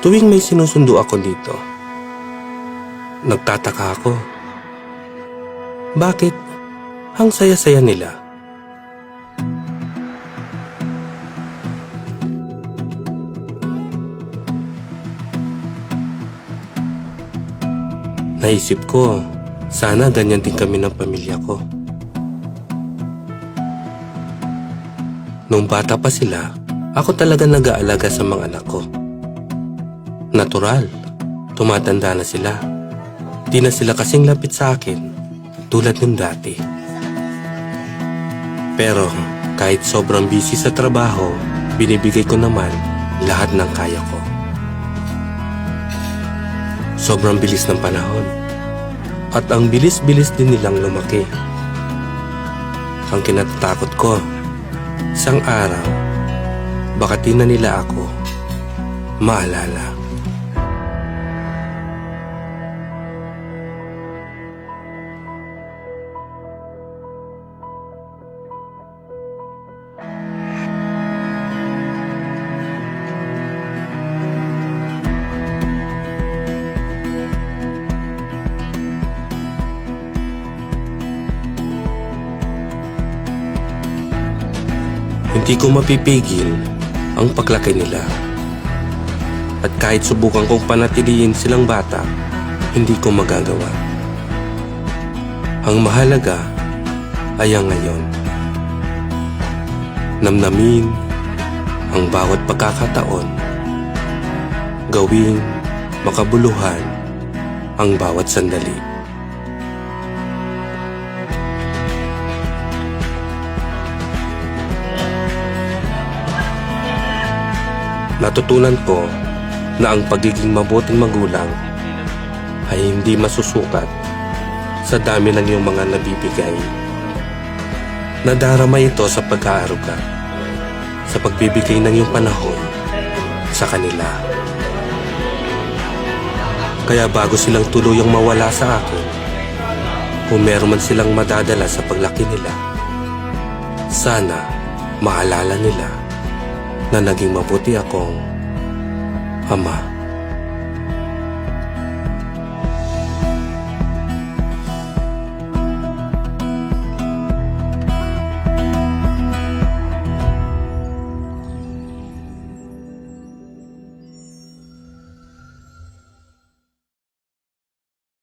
Tuwing may sinusundo ako dito, nagtataka ako. Bakit ang saya-saya nila? Naisip ko, sana ganyan din kami ng pamilya ko. Nung bata pa sila, ako talaga nag-aalaga sa mga anak ko. Natural, tumatanda na sila. Di na sila kasing lapit sa akin, tulad nung dati. Pero kahit sobrang busy sa trabaho, binibigay ko naman lahat ng kaya ko. Sobrang bilis ng panahon. At ang bilis-bilis din nilang lumaki. Ang kinatatakot ko, isang araw, baka di na nila ako maalala. Hindi ko mapipigil ang paglaki nila. At kahit subukan kong panatilihin silang bata, hindi ko magagawa. Ang mahalaga ay ang ngayon. Namnamin ang bawat pagkakataon. Gawing makabuluhan ang bawat sandali. Natutunan ko na ang pagiging mabuting magulang ay hindi masusukat sa dami ng iyong mga nabibigay. Nadarama ito sa pag-aaruga, sa pagbibigay ng iyong panahon sa kanila. Kaya bago silang tuluyang mawala sa akin, kung meron man silang madadala sa paglaki nila, sana maalala nila na naging mabuti akong ama.